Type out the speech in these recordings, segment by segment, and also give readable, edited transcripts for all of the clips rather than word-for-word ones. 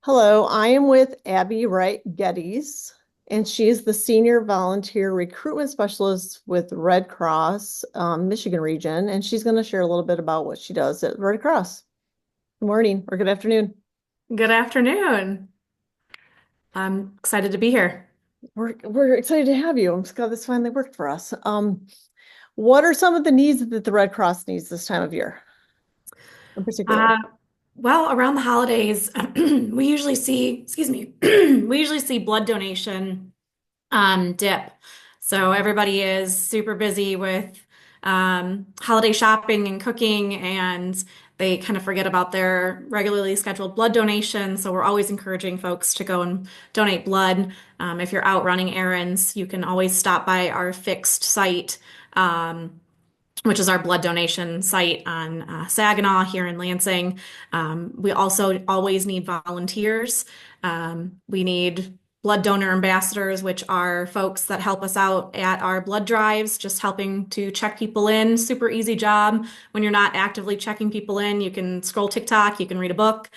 Hello, I am with Abbey Wright-Geddes, and she is the Senior Volunteer Recruitment Specialist with Red Cross, Michigan region, and she's going to share a little bit about what she does at Red Cross. Good morning or good afternoon. Good afternoon. I'm excited to be here. We're excited to have you. I'm just glad this finally worked for us. What are some of the needs that the Red Cross needs this time of year in particular? Uh, well, around the holidays, we usually see, excuse me, we usually see blood donation dip. So everybody is super busy with holiday shopping and cooking, and they kind of forget about their regularly scheduled blood donation. So we're always encouraging folks to go and donate blood. If you're out running errands, you can always stop by our fixed site. Which is our blood donation site on Saginaw here in Lansing. We also always need volunteers. We need blood donor ambassadors, which are folks that help us out at our blood drives, just helping to check people in. Super easy job. When you're not actively checking people in, you can scroll TikTok, you can read a book.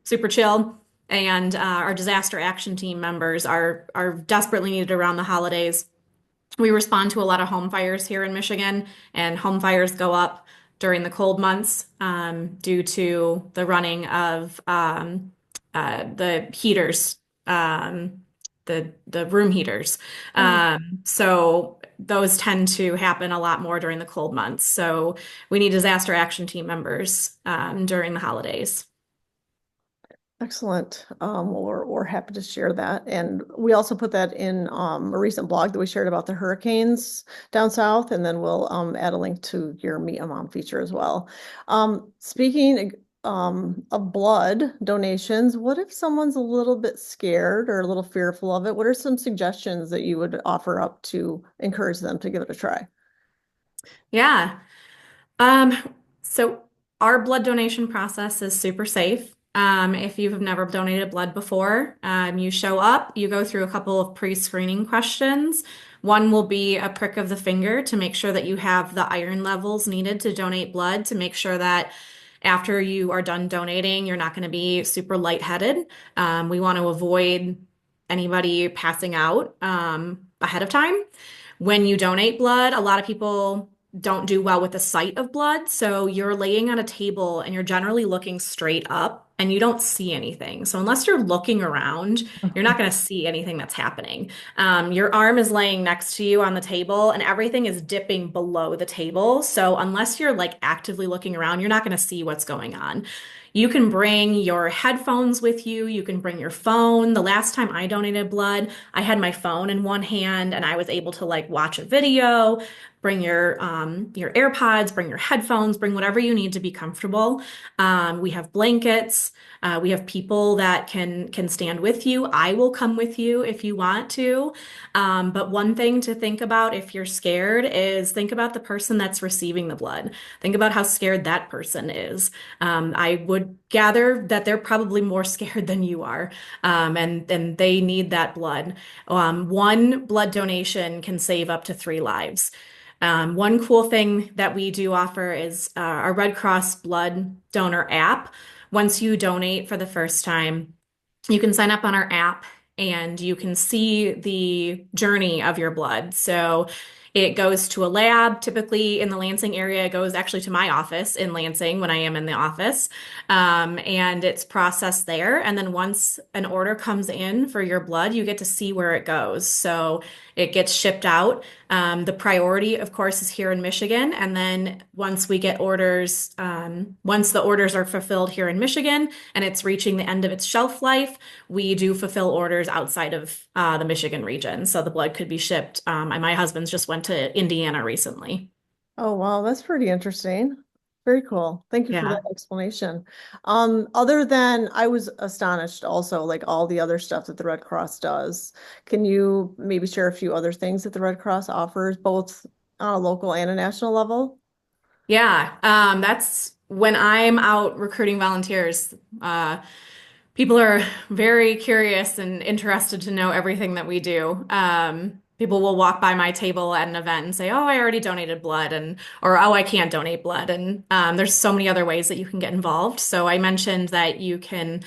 Super chill. And our disaster action team members are desperately needed around the holidays. We respond to a lot of home fires here in Michigan, and home fires go up during the cold months due to the running of the heaters, the room heaters. Oh, So those tend to happen a lot more during the cold months. So we need disaster action team members during the holidays. excellent. We're happy to share that. And we also put that in a recent blog that we shared about the hurricanes down south, and then we'll add a link to your Meet a Mom feature as well. Speaking of blood donations, what if someone's a little bit scared or a little fearful of it? What are some suggestions that you would offer up to encourage them to give it a try? Yeah. Um, so our blood donation process is super safe. If you have never donated blood before, you show up, you go through a couple of pre-screening questions. One will be a prick of the finger to make sure that you have the iron levels needed to donate blood, to make sure that after you are done donating, you're not going to be super lightheaded. We want to avoid anybody passing out ahead of time. When you donate blood, a lot of people don't do well with the sight of blood. So you're laying on a table and you're generally looking straight up and you don't see anything. So unless you're looking around, you're not going to see anything that's happening. Your arm is laying next to you on the table and everything is dipping below the table. So unless you're like actively looking around, you're not going to see what's going on. You can bring your headphones with you. You can bring your phone. The last time I donated blood, I had my phone in one hand and I was able to like watch a video. Bring your AirPods, bring your headphones, bring whatever you need to be comfortable. We have blankets. We have people that can stand with you. I will come with you if you want to. But one thing to think about if you're scared is think about the person that's receiving the blood. Think about how scared that person is. I would gather that they're probably more scared than you are, and they need that blood. One blood donation can save up to 3 lives. One cool thing that we do offer is our Red Cross Blood Donor app. Once you donate for the first time, you can sign up on our app and you can see the journey of your blood. So it goes to a lab, typically in the Lansing area. It goes actually to my office in Lansing when I am in the office. And it's processed there. And then once an order comes in for your blood, you get to see where it goes. So it gets shipped out. The priority, of course, is here in Michigan. And then once we get orders, once the orders are fulfilled here in Michigan and it's reaching the end of its shelf life, we do fulfill orders outside of the Michigan region. So the blood could be shipped. And my husband's just went to Indiana recently. Oh, wow, that's pretty interesting. Very cool. Thank you for that Yeah. explanation. Other than I was astonished also, like all the other stuff that the Red Cross does. Can you maybe share a few other things that the Red Cross offers, both on a local and a national level? Yeah. That's when I'm out recruiting volunteers. People are very curious and interested to know everything that we do. People will walk by my table at an event and say, "Oh, I already donated blood," and or "Oh, I can't donate blood." And there's so many other ways that you can get involved. So I mentioned that you can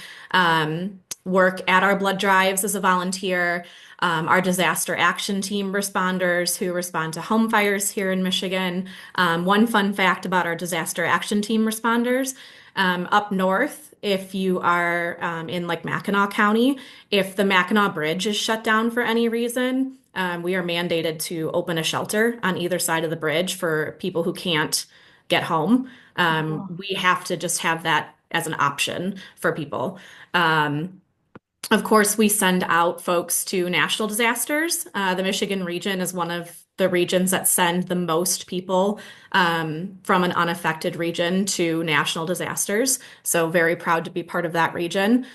work at our blood drives as a volunteer. Our disaster action team responders who respond to home fires here in Michigan. One fun fact about our disaster action team responders, up north, if you are in like Mackinac County, if the Mackinac Bridge is shut down for any reason, we are mandated to open a shelter on either side of the bridge for people who can't get home. Oh, We have to just have that as an option for people. Um, of course, we send out folks to national disasters. The Michigan region is one of the regions that send the most people from an unaffected region to national disasters. So, very proud to be part of that region.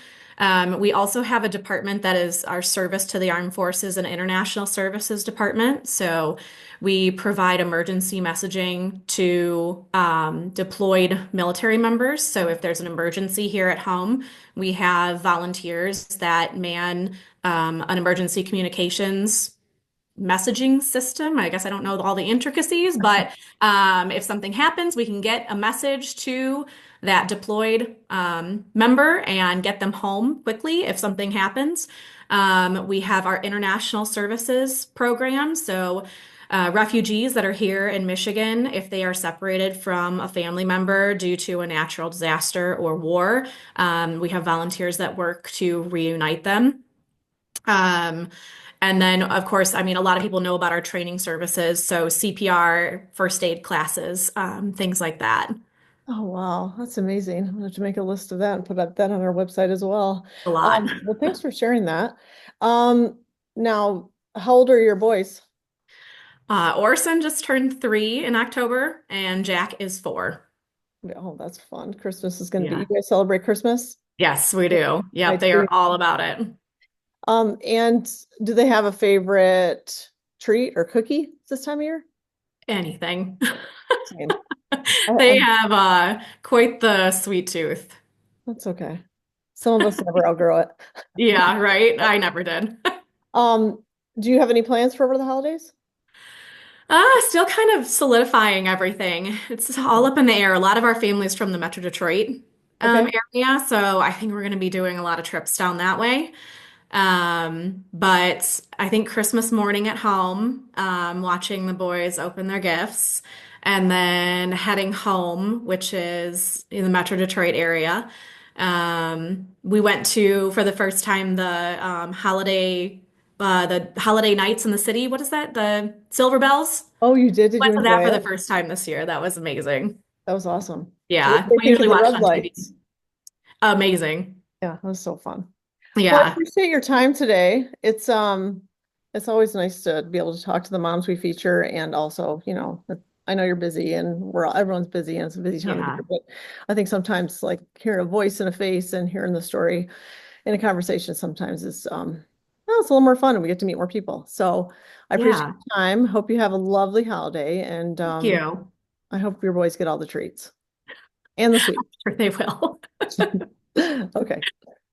We also have a department that is our service to the armed forces and international services department. So, we provide emergency messaging to deployed military members. So, if there's an emergency here at home, we have volunteers that man an emergency communications messaging system. I guess I don't know all the intricacies, but if something happens, we can get a message to that deployed member and get them home quickly if something happens. We have our international services program. So, refugees that are here in Michigan, if they are separated from a family member due to a natural disaster or war, we have volunteers that work to reunite them. Um, and then, of course, I mean, a lot of people know about our training services, so CPR, first aid classes, things like that. oh, wow. That's amazing. I'm gonna have to make a list of that and put that on our website as well. A lot. Well, thanks for sharing that. Um, Now, how old are your boys? Orson just turned 3 in October, and Jack is 4. Oh, that's fun. Christmas is going to be, you Yeah. guys celebrate Christmas? Yes, we Yeah, do. I Yep, they are do. all about it. And do they have a favorite treat or cookie this time of year? Anything. Same. They have quite the sweet tooth. That's okay. Some of us never outgrow it. Yeah, right? I never did. Um, do you have any plans for over the holidays? Still kind of solidifying everything. It's all Okay. up in the air. A lot of our family's from the Metro Detroit Okay. area, so I think we're going to be doing a lot of trips down that way. But I think Christmas morning at home, watching the boys open their gifts, and then heading home, which is in the Metro Detroit area. We went to, for the first time, the holiday nights in the city. What is that? The Silver Bells? Oh, you did? Did you Went to that enjoy for the it? first time this year. That was amazing. That was awesome. What Yeah, did they we think of usually the watch it red on TV. lights? Amazing. Yeah, that was so fun. Well, I Yeah, appreciate your time today. It's always nice to be able to talk to the moms we feature and also, I know you're busy and everyone's busy and it's a busy time of yeah, year, but I think sometimes like hearing a voice and a face and hearing the story in a conversation sometimes is well, it's a little more fun and we get to meet more people. So I appreciate yeah. your time. Hope you have a lovely holiday and Thank you. I hope your boys get all the treats and the sweet. Sure they will. Okay.